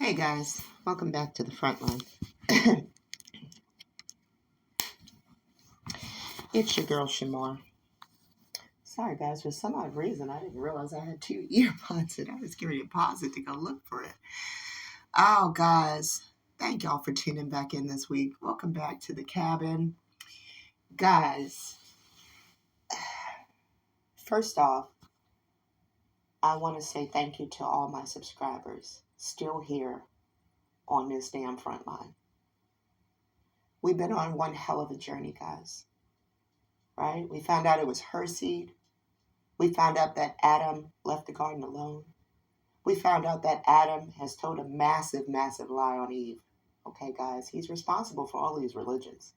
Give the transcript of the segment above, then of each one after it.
Hey guys, welcome back to the front line. It's your girl Shamar. Sorry guys, for some odd reason I didn't realize I had two earpods and I was getting ready to pause it to go look for it. Oh guys, thank y'all for tuning back in this week. Welcome back to the cabin. Guys, first off, I want to say thank you to all my subscribers still here on this damn front line. We've been on one hell of a journey, guys. Right? We found out it was her seed. We found out that Adam left the garden alone. We found out that Adam has told a massive, massive lie on Eve. Okay, guys, he's responsible for all these religions.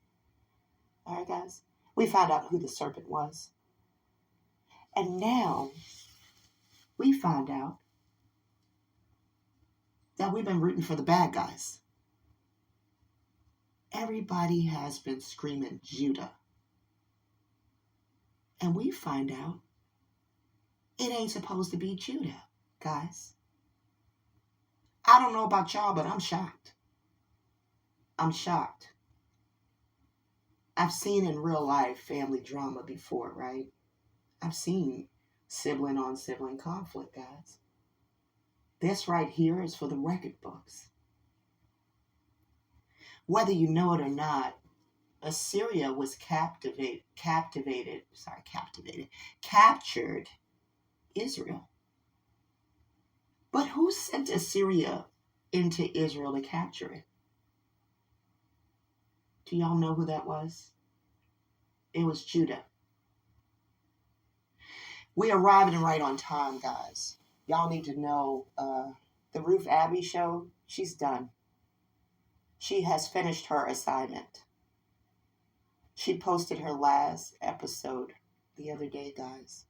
All right, guys? We found out who the serpent was. And now we found out that we've been rooting for the bad guys. Everybody has been screaming Judah. And we find out it ain't supposed to be Judah, guys. I don't know about y'all, but I'm shocked. I'm shocked. I've seen in real life family drama before, right? I've seen sibling on sibling conflict, guys. This right here is for the record books. Whether you know it or not, Assyria was captured Israel. But who sent Assyria into Israel to capture it? Do y'all know who that was? It was Judah. We arriving right on time, guys. Y'all need to know the Ruth Abbey show, she's done. She has finished her assignment. She posted her last episode the other day, guys.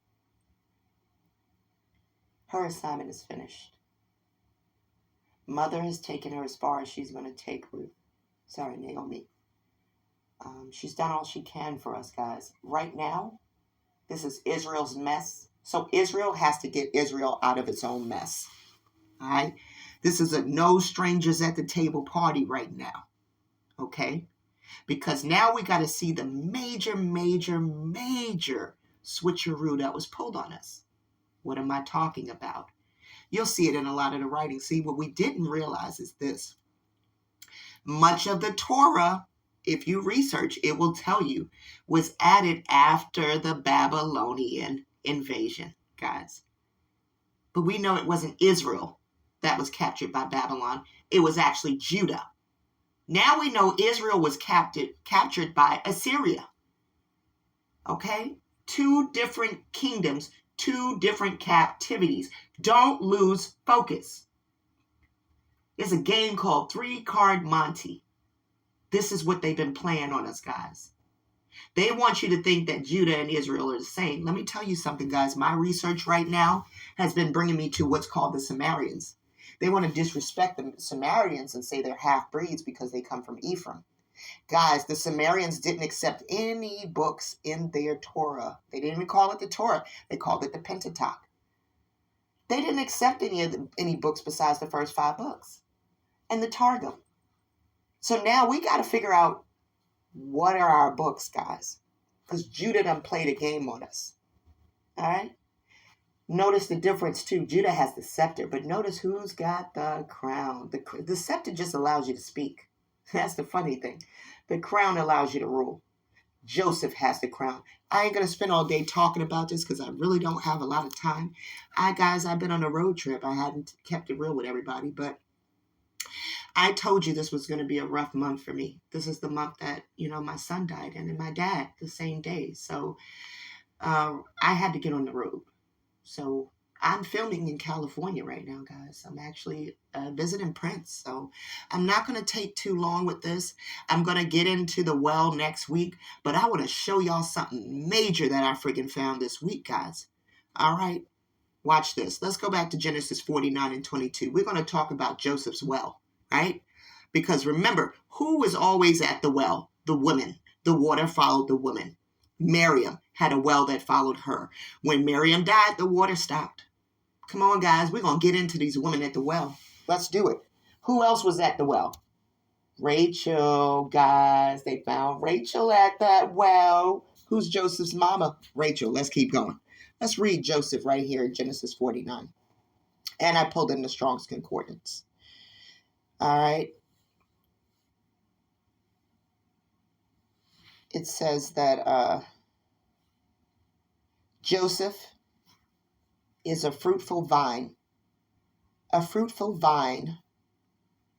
Her assignment is finished. Mother has taken her as far as she's going to take Naomi. She's done all she can for us, guys. Right now, this is Israel's mess. So Israel has to get Israel out of its own mess. All right? This is a no strangers at the table party right now. Okay? Because now we got to see the major switcheroo that was pulled on us. What am I talking about? You'll see it in a lot of the writing. See, what we didn't realize is this. Much of the Torah, if you research, it will tell you, was added after the Babylonian invasion, guys. But we know it wasn't Israel that was captured by Babylon. It was actually Judah. Now we know Israel was captured by Assyria. Okay? Two different kingdoms, two different captivities. Don't lose focus. There's a game called 3-Card Monte. This is what they've been playing on us, guys. They want you to think that Judah and Israel are the same. Let me tell you something, guys. My research right now has been bringing me to what's called the Sumerians. They want to disrespect the Sumerians and say they're half-breeds because they come from Ephraim. Guys, the Sumerians didn't accept any books in their Torah. They didn't even call it the Torah. They called it the Pentateuch. They didn't accept any books besides the first 5 books and the Targum. So now we got to figure out what are our books, guys, because Judah done played a game on us. All right? Notice the difference, too. Judah has the scepter, but notice who's got the crown. The scepter just allows you to speak. That's the funny thing. The crown allows you to rule. Joseph has the crown. I ain't going to spend all day talking about this because I really don't have a lot of time. I've been on a road trip. I hadn't kept it real with everybody, but I told you this was going to be a rough month for me. This is the month that, my son died and my dad the same day. So I had to get on the road. So I'm filming in California right now, guys. I'm actually visiting Prince. So I'm not going to take too long with this. I'm going to get into the well next week. But I want to show y'all something major that I freaking found this week, guys. All right. Watch this. Let's go back to Genesis 49 and 22. We're going to talk about Joseph's well, right? Because remember, who was always at the well? The women. The water followed the woman. Miriam had a well that followed her. When Miriam died, the water stopped. Come on, guys. We're going to get into these women at the well. Let's do it. Who else was at the well? Rachel, guys. They found Rachel at that well. Who's Joseph's mama? Rachel. Let's keep going. Let's read Joseph right here in Genesis 49. And I pulled in the Strong's Concordance. All right. It says that Joseph is a fruitful vine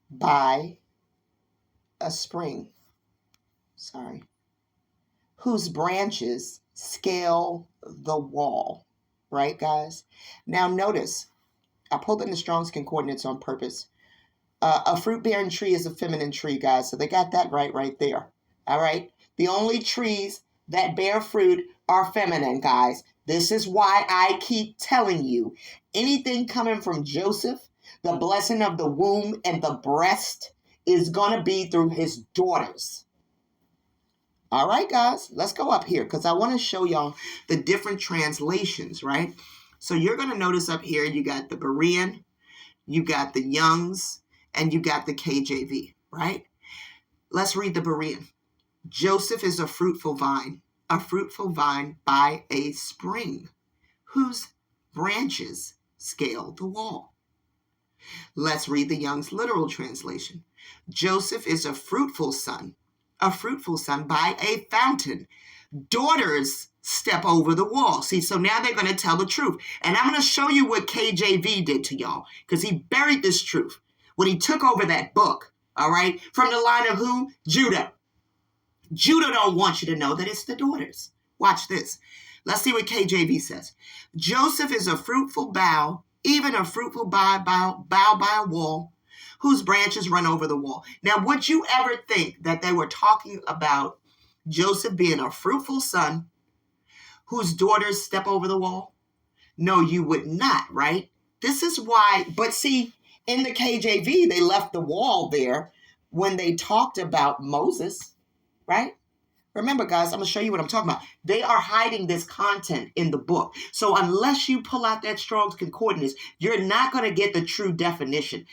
by a spring, whose branches scale the wall, right, guys? Now notice, I pulled in the Strong's Concordance on purpose. A fruit-bearing tree is a feminine tree, guys, so they got that right there, all right? The only trees that bear fruit are feminine, guys. This is why I keep telling you, anything coming from Joseph, the blessing of the womb and the breast, is going to be through his daughters. All right, guys, let's go up here because I want to show y'all the different translations, right? So you're going to notice up here, you got the Berean, you got the Young's, and you got the KJV, right? Let's read the Berean. Joseph is a fruitful vine by a spring, whose branches scale the wall. Let's read the Young's literal translation. Joseph is a fruitful son by a fountain. Daughters step over the wall. See, so now they're going to tell the truth. And I'm going to show you what KJV did to y'all, because he buried this truth when he took over that book, all right, from the line of who? Judah. Judah don't want you to know that it's the daughters. Watch this. Let's see what KJV says. Joseph is a fruitful bough, even a fruitful bough by a wall, whose branches run over the wall. Now, would you ever think that they were talking about Joseph being a fruitful son whose daughters step over the wall? No, you would not, right? This is why, but see, in the KJV, they left the wall there when they talked about Moses, right? Remember, guys, I'm going to show you what I'm talking about. They are hiding this content in the book. So unless you pull out that Strong's Concordance, you're not going to get the true definition.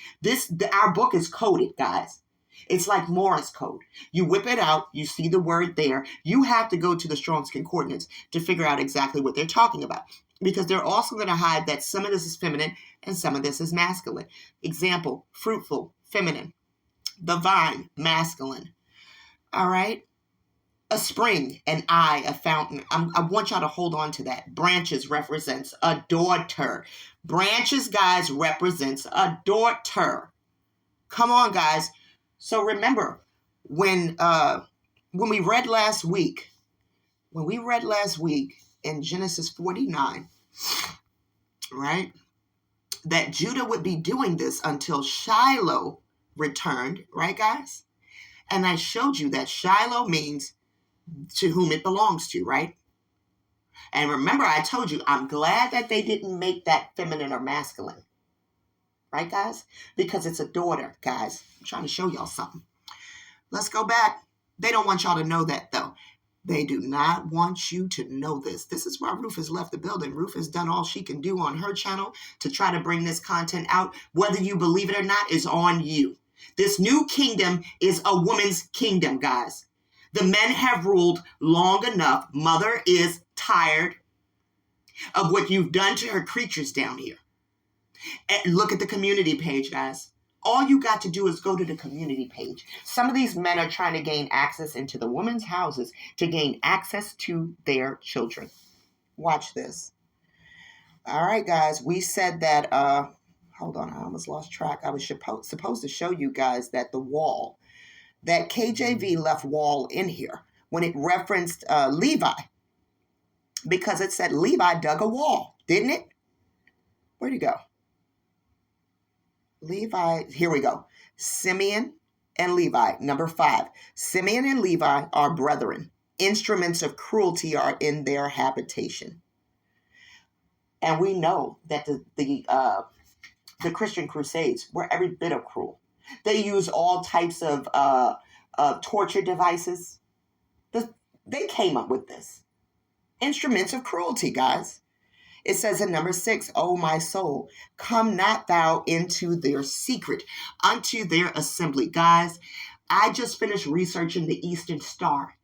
Our book is coded, guys. It's like Morse code. You whip it out, you see the word there. You have to go to the Strong's Concordance to figure out exactly what they're talking about, because they're also going to hide that some of this is feminine and some of this is masculine. Example, fruitful, feminine. The vine, masculine. All right? A spring, an eye, a fountain. I want y'all to hold on to that. Branches represents a daughter. Branches, guys, represents a daughter. Come on, guys. So remember, when we read last week, in Genesis 49, right, that Judah would be doing this until Shiloh returned, right, guys? And I showed you that Shiloh means to whom it belongs to, right? And remember, I told you, I'm glad that they didn't make that feminine or masculine. Right, guys? Because it's a daughter, guys. I'm trying to show y'all something. Let's go back. They don't want y'all to know that, though. They do not want you to know this. This is why Ruth has left the building. Ruth has done all she can do on her channel to try to bring this content out. Whether you believe it or not is on you. This new kingdom is a woman's kingdom, guys. The men have ruled long enough. Mother is tired of what you've done to her creatures down here. And look at the community page, guys. All you got to do is go to the community page. Some of these men are trying to gain access into the women's houses to gain access to their children. Watch this. All right, guys. We said that, hold on, I almost lost track. I was supposed to show you guys that the wall, that KJV left wall in here when it referenced Levi, because it said Levi dug a wall, didn't it? Where'd he go? Levi, here we go. Simeon and Levi, number 5. Simeon and Levi are brethren. Instruments of cruelty are in their habitation. And we know that the Christian Crusades were every bit of cruel. They use all types of torture devices. They came up with this. Instruments of cruelty, guys. It says in number 6, O my soul, come not thou into their secret, unto their assembly. Guys, I just finished researching the Eastern Star.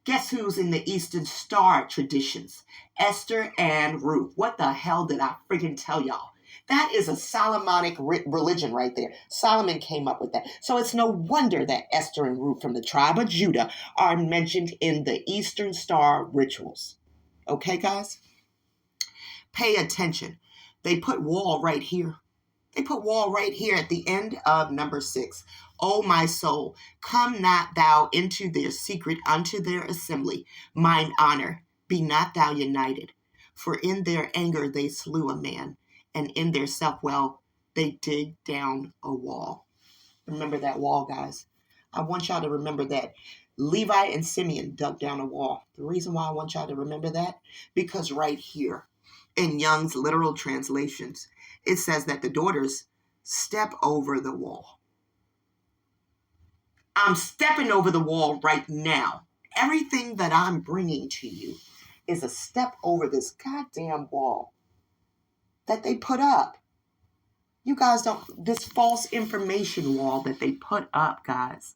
Guess who's in the Eastern Star traditions? Esther and Ruth. What the hell did I freaking tell y'all? That is a Solomonic religion right there. Solomon came up with that. So it's no wonder that Esther and Ruth from the tribe of Judah are mentioned in the Eastern Star rituals. Okay, guys? Pay attention. They put wall right here. They put wall right here at the end of number 6. O my soul, come not thou into their secret, unto their assembly. Mine honor, be not thou united. For in their anger they slew a man, and in their self-will they dig down a wall. Remember that wall, guys. I want y'all to remember that. Levi and Simeon dug down a wall. The reason why I want y'all to remember that, because right here in Young's literal translations, it says that the daughters step over the wall. I'm stepping over the wall right now. Everything that I'm bringing to you is a step over this goddamn wall that they put up. You guys don't, this false information wall that they put up, guys,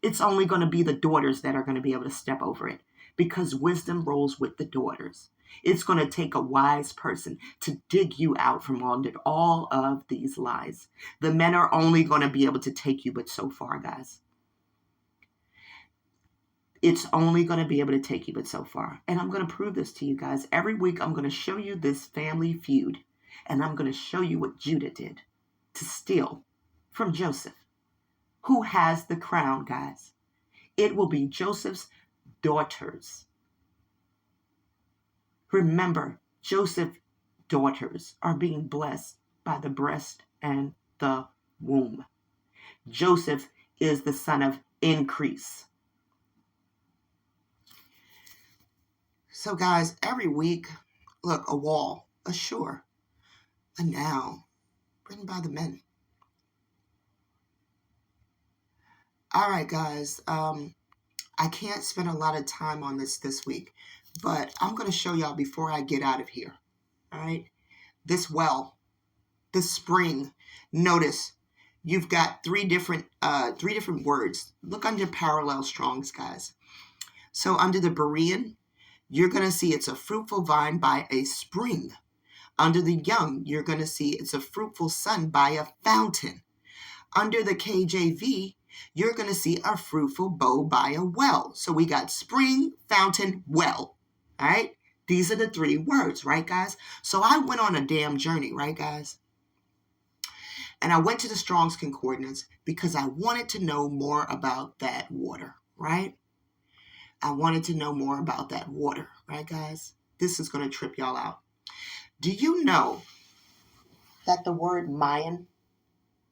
it's only going to be the daughters that are going to be able to step over it, because wisdom rolls with the daughters. It's going to take a wise person to dig you out from under all of these lies. The men are only going to be able to take you but so far, guys. It's only going to be able to take you but so far. And I'm going to prove this to you guys. Every week I'm going to show you this family feud. And I'm going to show you what Judah did to steal from Joseph. Who has the crown, guys? It will be Joseph's daughters. Remember, Joseph's daughters are being blessed by the breast and the womb. Joseph is the son of increase. So guys, every week, look, a wall, a shore, a noun, written by the men. All right, guys, I can't spend a lot of time on this week, but I'm going to show y'all before I get out of here. All right, this well, this spring. Notice you've got three different words. Look under parallel Strongs, guys. So under the Berean, you're going to see it's a fruitful vine by a spring. Under the Young, you're going to see it's a fruitful son by a fountain. Under the KJV, you're going to see a fruitful bow by a well. So we got spring, fountain, well. All right? These are the three words, right, guys? So I went on a damn journey, right, guys? And I went to the Strong's Concordance because I wanted to know more about that water, right? I wanted to know more about that water, right, guys? This is going to trip y'all out. Do you know that the word Mayan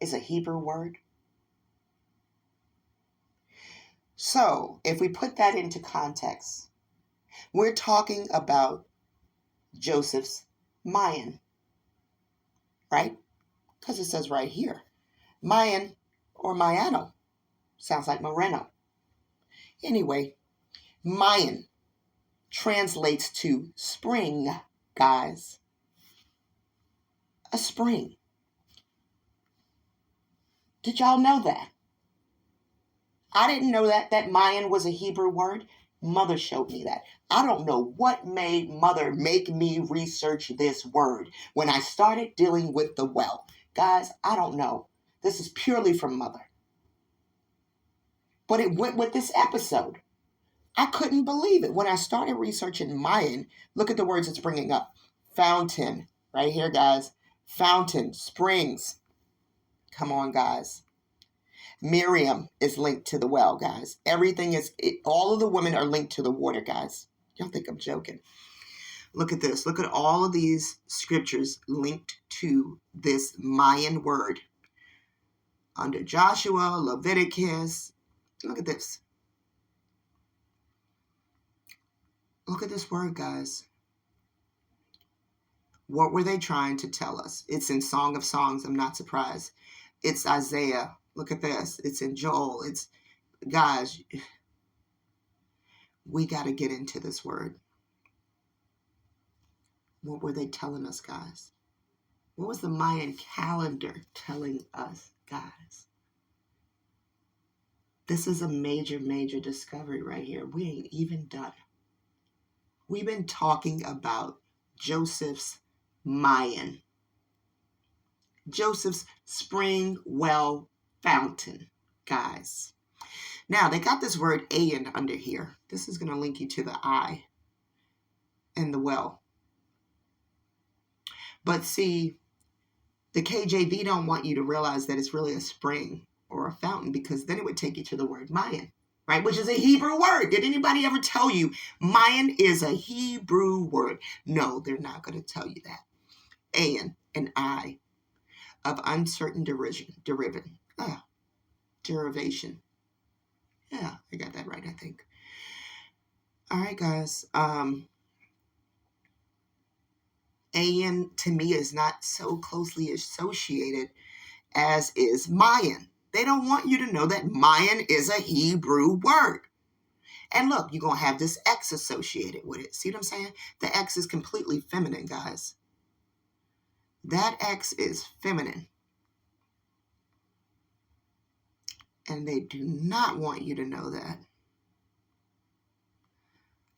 is a Hebrew word? So, if we put that into context, we're talking about Joseph's Mayan, right? Because it says right here, Mayan or Mayano. Sounds like Moreno. Anyway, Mayan translates to spring, guys. A spring. Did y'all know that? I didn't know that Mayan was a Hebrew word. Mother showed me that. I don't know what made Mother make me research this word when I started dealing with the well. Guys, I don't know. This is purely from Mother. But it went with this episode. I couldn't believe it. When I started researching Mayan, look at the words it's bringing up. Fountain, right here, guys. Fountain, springs. Come on, guys. Miriam is linked to the well, guys. All of the women are linked to the water, guys. Y'all think I'm joking. Look at this. Look at all of these scriptures linked to this Mayan word. Under Joshua, Leviticus. Look at this. Look at this word, guys. What were they trying to tell us? It's in Song of Songs. I'm not surprised. It's Isaiah. Look at this. It's in Joel. Guys, we got to get into this word. What were they telling us, guys? What was the Mayan calendar telling us, guys? This is a major, major discovery right here. We ain't even done. We've been talking about Joseph's Mayan. Joseph's spring well fountain, guys. Now, they got this word Ayan under here. This is going to link you to the eye and the well. But see, the KJV don't want you to realize that it's really a spring or a fountain, because then it would take you to the word Mayan, right? Which is a Hebrew word. Did anybody ever tell you Mayan is a Hebrew word? No, they're not going to tell you that. Ayan, an eye of uncertain derivation. Yeah, I got that right, I think. All right, guys. Ayan to me is not so closely associated as is Mayan. They don't want you to know that Mayan is a Hebrew word. And look, you're going to have this X associated with it. See what I'm saying? The X is completely feminine, guys. That X is feminine. And they do not want you to know that.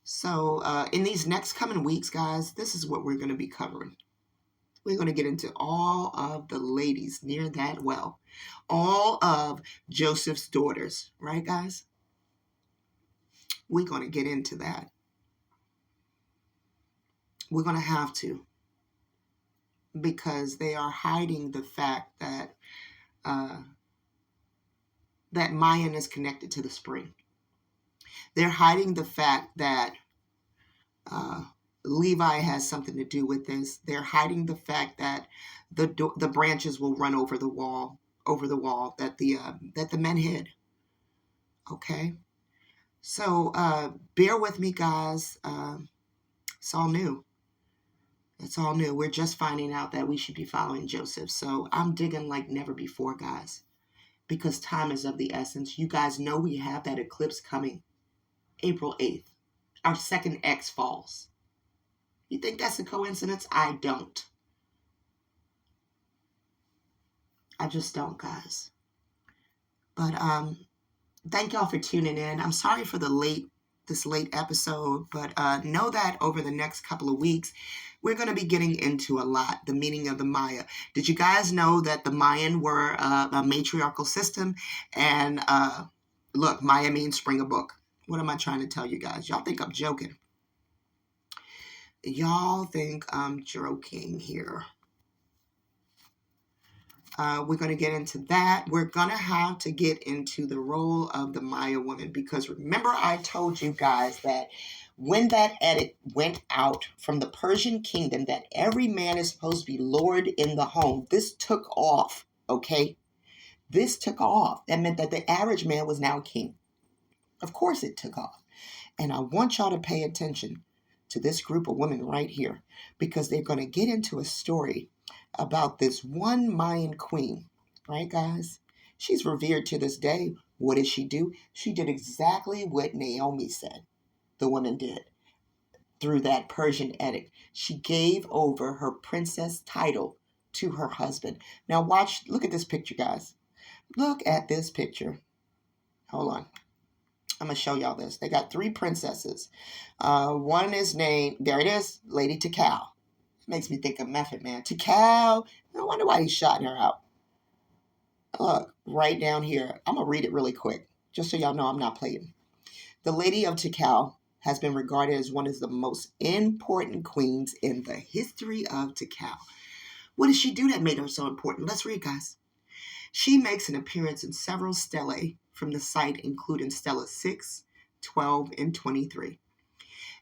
So in these next coming weeks, guys, this is what we're going to be covering. We're going to get into all of the ladies near that well. All of Joseph's daughters. Right, guys? We're going to get into that. We're going to have to. Because they are hiding the fact that that Mayan is connected to the spring. They're hiding the fact that Levi has something to do with this. They're hiding the fact that the branches will run over the wall that the men hid. Okay, so bear with me, guys. It's all new. It's all new. We're just finding out that we should be following Joseph. So I'm digging like never before, guys, because time is of the essence. You guys know we have that eclipse coming April 8th. Our second X falls. You think that's a coincidence? I don't. I just don't, guys. But thank y'all for tuning in. I'm sorry for this late episode, but know that over the next couple of weeks, we're going to be getting into a lot, the meaning of the Maya. Did you guys know that the Mayan were a matriarchal system? And look, Maya means spring a book. What am I trying to tell you guys? Y'all think I'm joking. Y'all think I'm joking here. We're going to get into that. We're going to have to get into the role of the Maya woman, because remember I told you guys that when that edict went out from the Persian kingdom that every man is supposed to be lord in the home, this took off, okay? This took off. That meant that the average man was now king. Of course it took off. And I want y'all to pay attention to this group of women right here, because they're going to get into a story about this one Mayan queen, right, guys? She's revered to this day. What did she do? She did exactly what Naomi said the woman did through that Persian edict. She gave over her princess title to her husband. Now watch, look at this picture, guys. Look at this picture. Hold on. I'm going to show y'all this. They got 3 princesses. One is named, there it is, Lady Tikal. Makes me think of Method Man. Tikal. I wonder why he's shouting her out. Look, right down here. I'm going to read it really quick, just so y'all know I'm not playing. The Lady of Tikal has been regarded as one of the most important queens in the history of Tikal. What did she do that made her so important? Let's read, guys. She makes an appearance in several stelae from the site, including Stela 6, 12, and 23.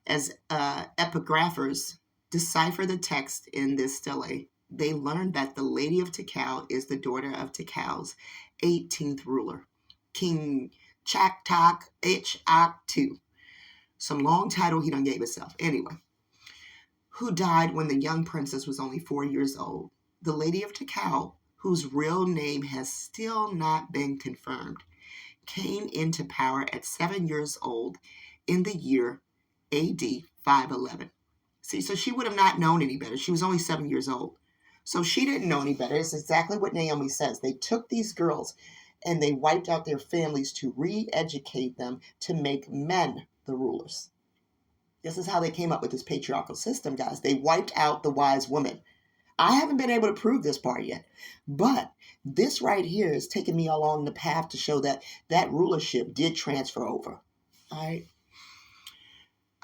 As epigraphers decipher the text in this stele, they learn that the Lady of Tikal is the daughter of Tikal's 18th ruler, King Chaktak II. Some long title he done gave himself. Anyway, who died when the young princess was only 4 years old. The Lady of Tikal, whose real name has still not been confirmed, came into power at 7 years old in the year AD 511. See, so she would have not known any better. She was only 7 years old. So she didn't know any better. It's exactly what Naomi says. They took these girls and they wiped out their families to re-educate them to make men the rulers. This is how they came up with this patriarchal system, guys. They wiped out the wise woman. I haven't been able to prove this part yet, but this right here is taking me along the path to show that that rulership did transfer over. All right.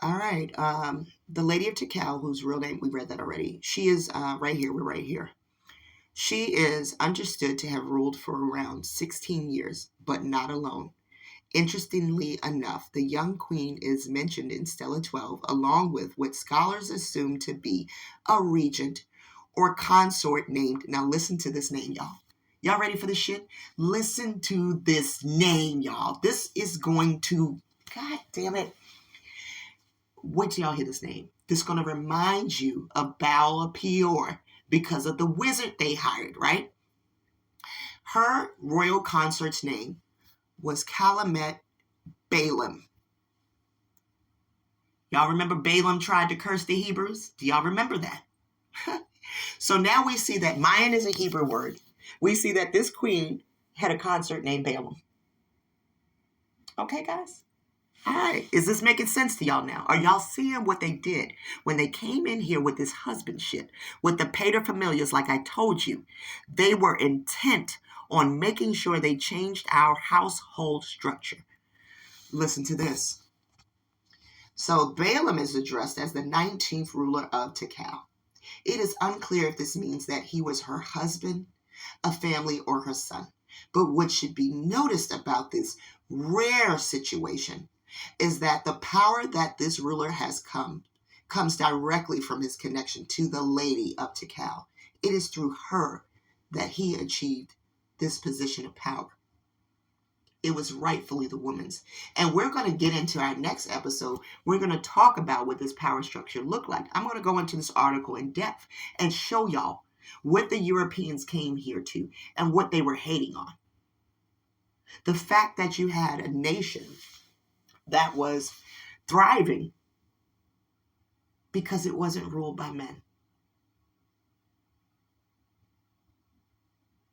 All right. The Lady of Tikal, whose real name, we read that already. She is right here. We're right here. She is understood to have ruled for around 16 years, but not alone. Interestingly enough, the young queen is mentioned in Stella 12, along with what scholars assume to be a regent or consort named, now listen to this name, y'all. Y'all ready for this shit? Listen to this name, y'all. This is going to, God damn it. Wait till y'all hear this name. This is going to remind you of Paleo Hebrew because of the wizard they hired, right? Her royal consort's name was Calamet Balaam. Y'all remember Balaam tried to curse the Hebrews? Do y'all remember that? So now we see that Mayan is a Hebrew word. We see that this queen had a consort named Balaam. Okay, guys? All right, is this making sense to y'all now? Are y'all seeing what they did when they came in here with this husband shit, with the paterfamilias like I told you? They were intent on making sure they changed our household structure. Listen to this. So Balaam is addressed as the 19th ruler of Tikal. It is unclear if this means that he was her husband, a family, or her son. But what should be noticed about this rare situation is that the power that this ruler has comes directly from his connection to the Lady of Tikal. It is through her that he achieved this position of power. It was rightfully the woman's. And we're going to get into our next episode. We're going to talk about what this power structure looked like. I'm going to go into this article in depth and show y'all what the Europeans came here to and what they were hating on. The fact that you had a nation that was thriving because it wasn't ruled by men.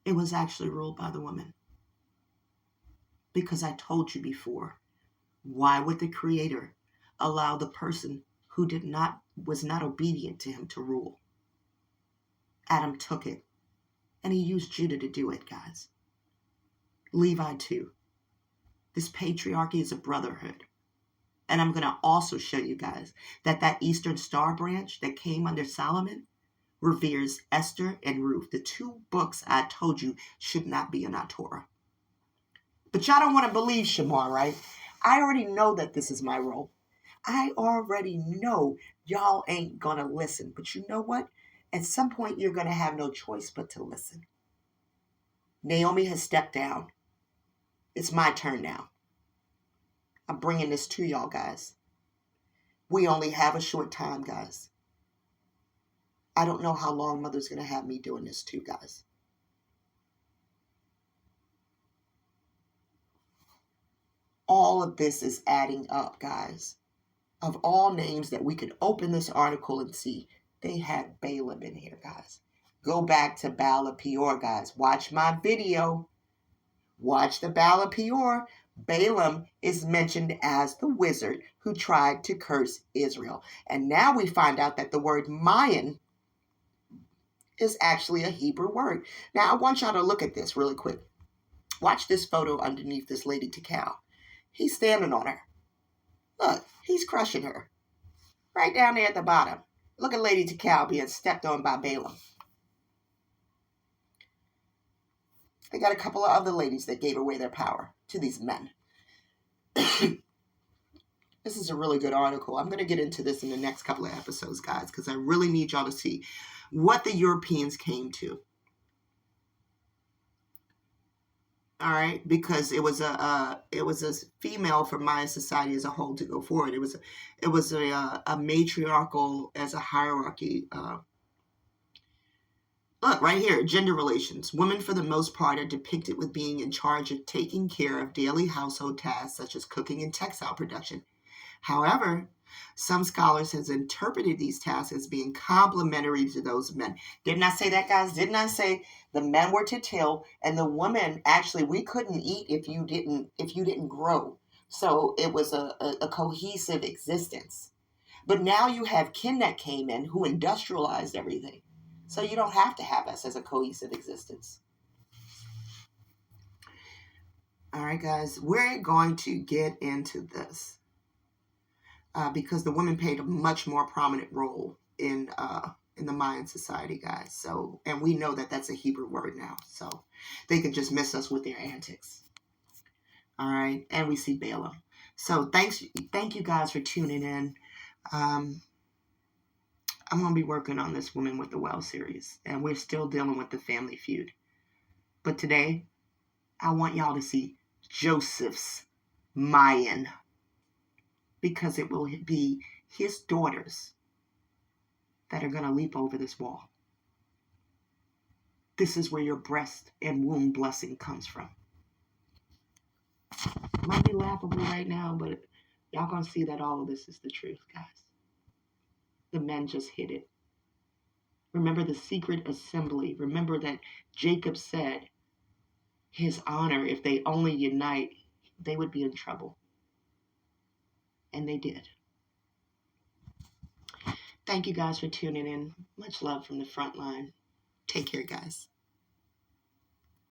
It was actually ruled by the woman. Because I told you before, why would the Creator allow the person who was not obedient to him to rule? Adam took it, and he used Judah to do it, guys. Levi too. This patriarchy is a brotherhood. And I'm going to also show you guys that Eastern Star branch that came under Solomon reveres Esther and Ruth, the two books I told you should not be in our Torah. But y'all don't want to believe Shamar, right? I already know that this is my role. I already know y'all ain't going to listen. But you know what? At some point, you're going to have no choice but to listen. Naomi has stepped down. It's my turn now. I'm bringing this to y'all, guys. We only have a short time, guys. I don't know how long Mother's going to have me doing this too, guys. All of this is adding up, guys. Of all names that we could open this article and see, they had Balaam in here, guys. Go back to Paleo Hebrew, guys. Watch my video. Watch the Paleo Hebrew. Balaam is mentioned as the wizard who tried to curse Israel. And now we find out that the word Mayan is actually a Hebrew word. Now, I want y'all to look at this really quick. Watch this photo underneath this Lady Tikal. He's standing on her. Look, he's crushing her. Right down there at the bottom. Look at Lady Tikal being stepped on by Balaam. They got a couple of other ladies that gave away their power to these men. This is a really good article. I'm going to get into this in the next couple of episodes, guys, because I really need y'all to see what the Europeans came to. All right, because it was a female for Mayan society as a whole to go forward. It was a matriarchal as a hierarchy. Look, right here, gender relations. Women, for the most part, are depicted with being in charge of taking care of daily household tasks such as cooking and textile production. However, Some scholars has interpreted these tasks as being complementary to those men. Didn't I say that, guys? Didn't I say the men were to till and the women actually we couldn't eat if you didn't grow. So it was a cohesive existence. But now you have kin that came in who industrialized everything. So you don't have to have us as a cohesive existence. All right, guys, we're going to get into this because the women played a much more prominent role in the Mayan society, guys. So, and we know that that's a Hebrew word now, so they can just miss us with their antics. All right, and we see Balaam. So thank you guys for tuning in. I'm gonna be working on this Woman with the Well series, and we're still dealing with the family feud. But today, I want y'all to see Joseph's Mayan, because it will be his daughters that are going to leap over this wall. This is where your breast and womb blessing comes from. It might be laughable right now, but y'all going to see that all of this is the truth, guys. The men just hid it. Remember the secret assembly. Remember that Jacob said his honor, if they only unite, they would be in trouble. And they did. Thank you guys for tuning in. Much love from the front line. Take care, guys.